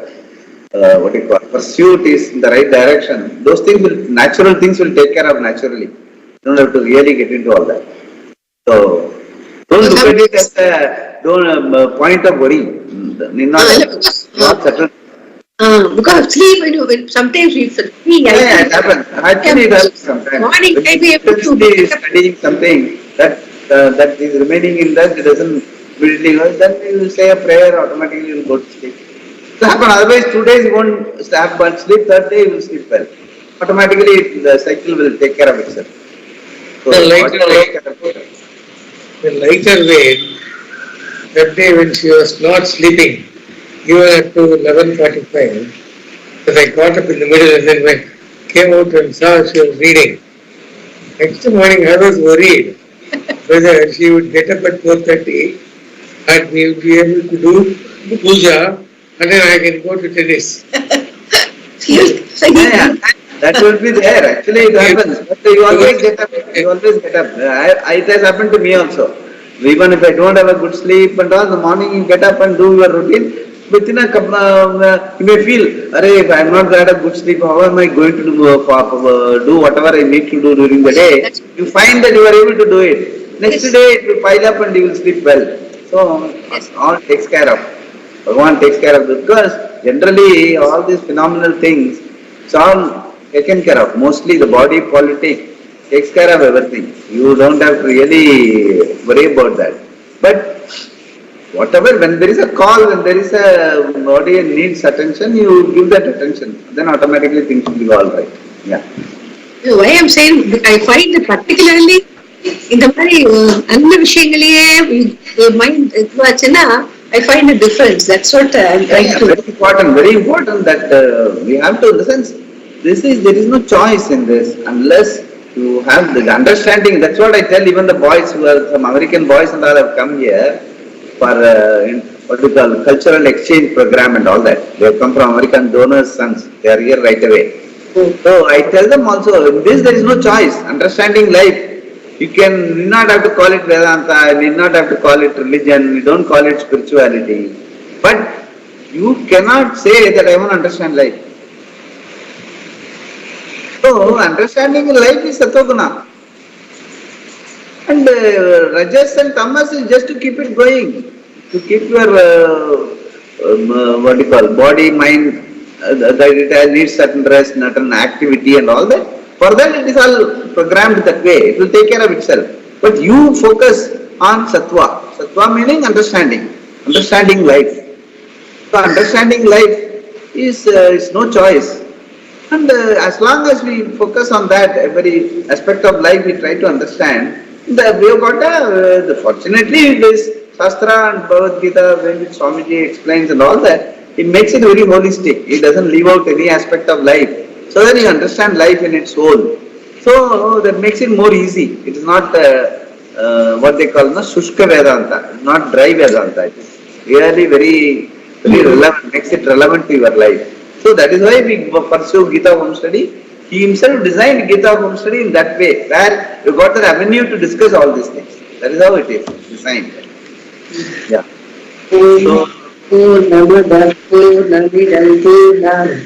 pursuit is in the right direction, those things natural things will take care of naturally. You don't have to really get into all that. So don't look at it as a point of worry. Need not settle. Because of sleep, sometimes we feel. Yeah, it happens. Actually, it happens sometimes. Morning, maybe studying something that is remaining in that, it doesn't immediately go, then you will say a prayer, automatically you will go to sleep. It happen. Otherwise, 2 days you won't have but sleep, third day you will sleep well. Automatically, the cycle will take care of itself. So, the lighter way, that day when she was not sleeping, even up to 11:45, because I got up in the middle and then I came out and saw she was reading. Next morning I was worried whether she would get up at 4:30 and we would be able to do puja and then I can go to tennis. That will be there. Actually, it happens. But you always get up. It has happened to me also. Even if I don't have a good sleep and all, in the morning you get up and do your routine. Within a couple you may feel, if I am not had a good sleep, how am I going to do whatever I need to do during the day? You find that you are able to do it. Next day it will pile up and you will sleep well. So, all takes care of. Bhagavan takes care of it because generally all these phenomenal things, it's all taken care of. Mostly the body politic takes care of everything. You don't have to really worry about that. But whatever, when there is a call, when there is a body and needs attention, you give that attention. Then automatically things will be all right. Yeah. Why I am saying, I find that particularly in the very mind, I find a difference. That's what I am trying to. Very important that we have to, in the sense, there is no choice in this unless you have the understanding. That's what I tell even the boys who are some American boys and all have come here for what we call cultural exchange program and all that. They have come from American donors' sons. They are here right away. So I tell them also, in this there is no choice. Understanding life. You need not have to call it Vedanta, you need not have to call it religion, you don't call it spirituality. But you cannot say that I want to understand life. So, understanding life is Sattva-guna. And Rajas and Tamas is just to keep it going, to keep your body, mind, that it needs certain rest, certain activity and all that. For that it is all programmed that way, it will take care of itself. But you focus on Sattva. Sattva meaning understanding life. So understanding life is no choice. And as long as we focus on that, every aspect of life we try to understand, we have got fortunately this Shastra and Bhagavad Gita, when Swamiji explains and all that, it makes it very holistic. It doesn't leave out any aspect of life. So that you understand life in its whole. So that makes it more easy. It is not what they call Shushka Vedanta. It's not dry Vedanta. It is really very relevant, makes it relevant to your life. So that is why we pursue Gita home study. He himself designed Gita home study in that way, where you got an avenue to discuss all these things. That is how it is designed. Yeah. So, Purnamada Purnamidam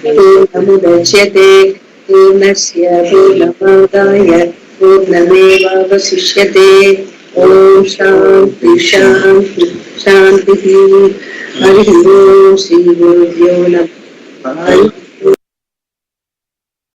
Purnamudachyate Purnasya Purnamadaya Purnamevavasishyate Om Shanti Shanti Shanti Hari Om Shri Gurubhyo Namah.